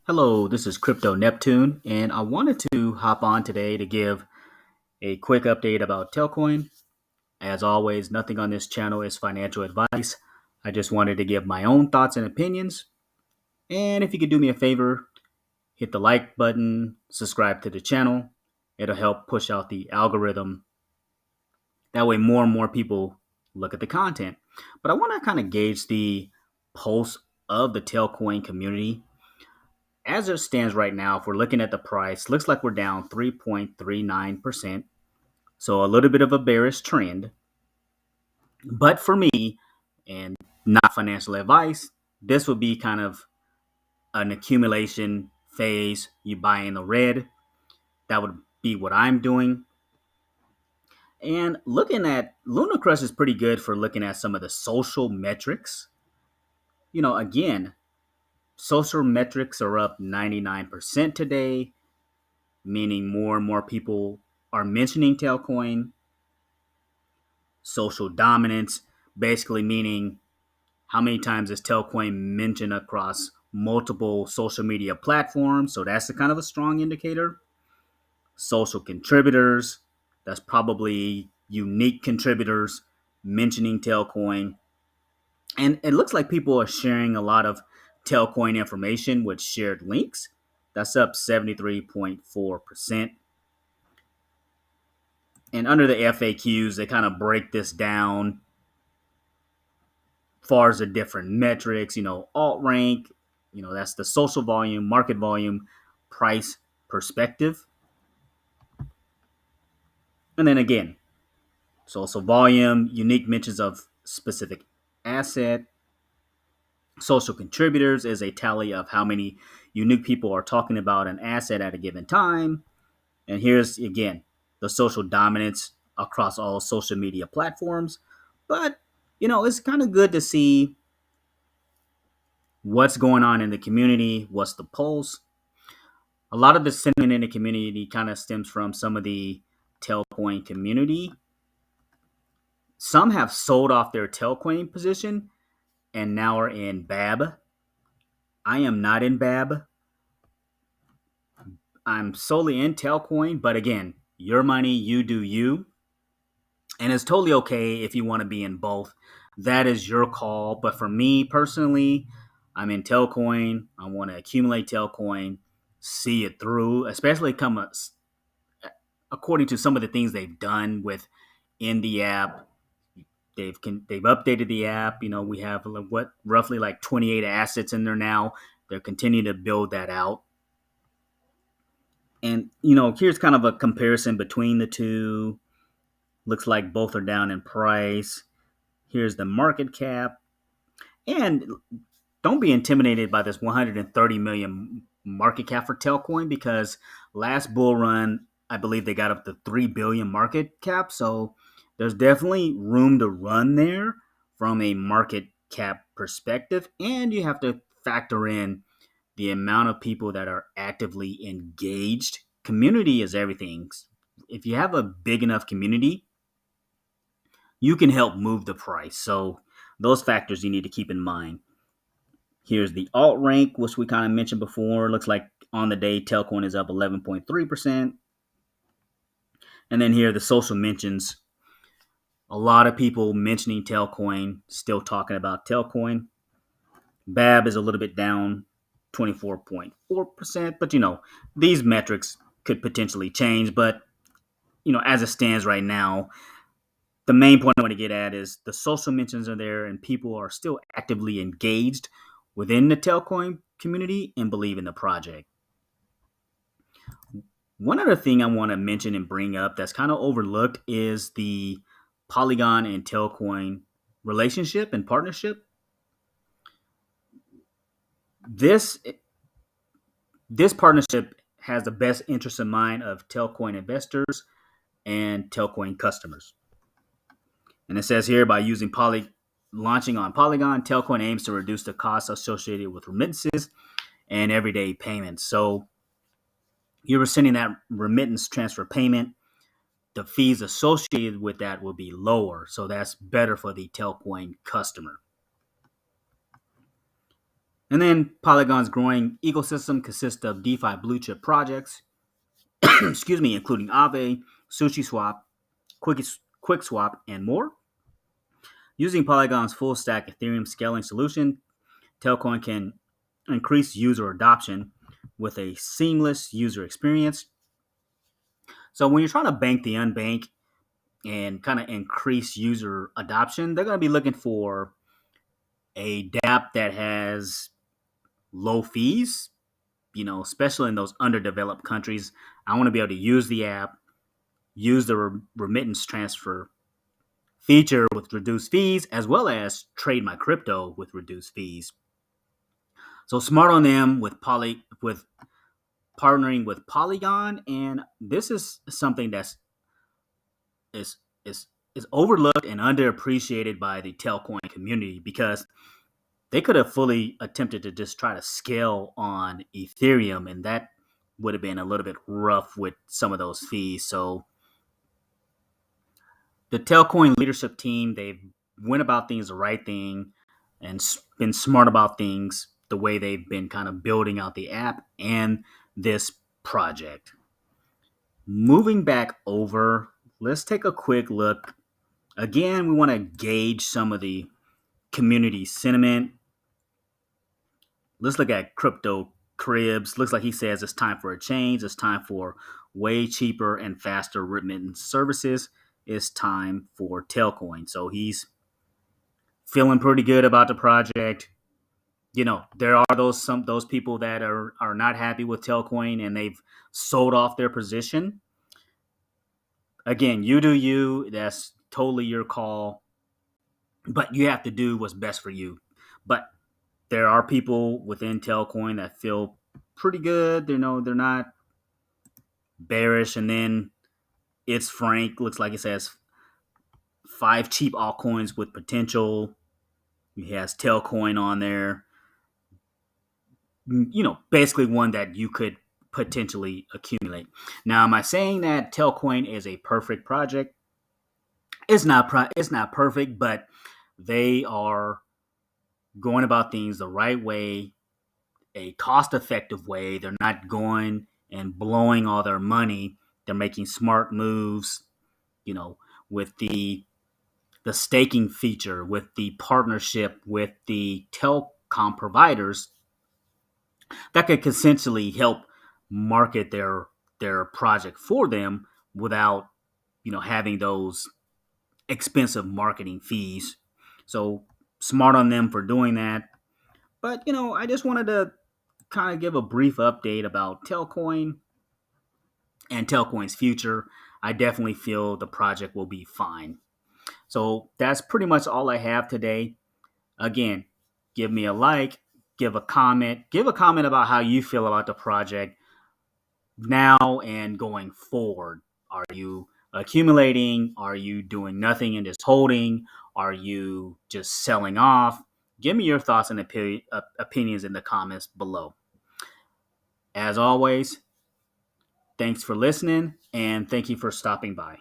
Hello, this is Crypto Neptune, and I wanted to hop on today to give a quick update about Telcoin. As always, nothing on this channel is financial advice. I just wanted to give my own thoughts and opinions. And if you could do me a favor, hit the like button, subscribe to the channel. It'll help push out the algorithm. That way, more and more people look at the content. But I want to kind of gauge the pulse of the Telcoin community. As it stands right now, if we're looking at the price, looks like we're down 3.39%. So a little bit of a bearish trend. But for me, and not financial advice, this would be kind of an accumulation phase. You buy in the red. That would be what I'm doing. And looking at Lunacrust is pretty good for looking at some of the social metrics. Again, social metrics are up 99% today, meaning more and more people are mentioning Telcoin. Social dominance, basically meaning how many times is Telcoin mentioned across multiple social media platforms. So that's a kind of a strong indicator. Social contributors, that's probably unique contributors mentioning Telcoin. And it looks like people are sharing a lot of Telcoin information with shared links. That's up 73.4%. And under the FAQs, they kind of break this down far as the different metrics, alt rank, that's the social volume, market volume, price perspective. And then again, social volume, unique mentions of specific asset. Social contributors is a tally of how many unique people are talking about an asset at a given time. And here's again the social dominance across all social media platforms. But, it's kind of good to see what's going on in the community, what's the pulse. A lot of the sentiment in the community kind of stems from some of the Telcoin community. Some have sold off their Telcoin position and now are in BAB. I am not in BAB. I'm solely in Telcoin, but again, your money, you do you. And it's totally okay if you want to be in both. That is your call. But for me personally, I'm in Telcoin. I want to accumulate Telcoin, see it through, especially according to some of the things they've done in the app. They've updated the app. We have roughly like 28 assets in there now. They're continuing to build that out. And here's kind of a comparison between the two. Looks like both are down in price. Here's the market cap. And don't be intimidated by this 130 million market cap for Telcoin, because last bull run, I believe they got up to 3 billion market cap. So there's definitely room to run there from a market cap perspective. And you have to factor in the amount of people that are actively engaged. Community is everything. If you have a big enough community, you can help move the price. So those factors you need to keep in mind. Here's the alt rank, which we kind of mentioned before. Looks like on the day, Telcoin is up 11.3%. And then here are the social mentions. A lot of people mentioning Telcoin, still talking about Telcoin. BAB is a little bit down, 24.4%. But, these metrics could potentially change. But, as it stands right now, the main point I want to get at is the social mentions are there and people are still actively engaged within the Telcoin community and believe in the project. One other thing I want to mention and bring up that's kind of overlooked is the Polygon and Telcoin relationship and partnership. This partnership has the best interest in mind of Telcoin investors and Telcoin customers. And it says here, by launching on Polygon, Telcoin aims to reduce the costs associated with remittances and everyday payments. So you're sending that remittance transfer payment, the fees associated with that will be lower. So that's better for the Telcoin customer. And then Polygon's growing ecosystem consists of DeFi blue chip projects, excuse me, including Aave, SushiSwap, QuickSwap, and more. Using Polygon's full stack Ethereum scaling solution, Telcoin can increase user adoption with a seamless user experience. So when you're trying to bank the unbank and kind of increase user adoption, they're going to be looking for a dApp that has low fees, especially in those underdeveloped countries. I want to be able to use the app, use the remittance transfer feature with reduced fees, as well as trade my crypto with reduced fees. So smart on them with partnering with Polygon, and this is something that's is is is overlooked and underappreciated by the Telcoin community because they could have fully attempted to just try to scale on Ethereum, and that would have been a little bit rough with some of those fees. So the Telcoin leadership team, they've went about things the right thing and been smart about things the way they've been kind of building out the app and this project. Moving back over, let's take a quick look. Again, we want to gauge some of the community sentiment. Let's look at Crypto Cribs. Looks like he says it's time for a change. It's time for way cheaper and faster remittance services. It's time for Telcoin. So he's feeling pretty good about the project. There are those people that are not happy with Telcoin and they've sold off their position. Again, you do you. That's totally your call. But you have to do what's best for you. But there are people within Telcoin that feel pretty good. They're not bearish. And then it's Frank. Looks like it says 5 cheap altcoins with potential. He has Telcoin on there. Basically one that you could potentially accumulate. Now, am I saying that Telcoin is a perfect project? It's not. It's not perfect, but they are going about things the right way, a cost-effective way. They're not going and blowing all their money. They're making smart moves. With the staking feature, with the partnership with the telecom providers that could essentially help market their project for them without having those expensive marketing fees. So smart on them for doing that. But I just wanted to kind of give a brief update about Telcoin and Telcoin's future. I definitely feel the project will be fine. So that's pretty much all I have today. Again, give me a like, give a comment about how you feel about the project now and going forward. Are you accumulating? Are you doing nothing and just holding? Are you just selling off? Give me your thoughts and opinions in the comments below. As always, thanks for listening and thank you for stopping by.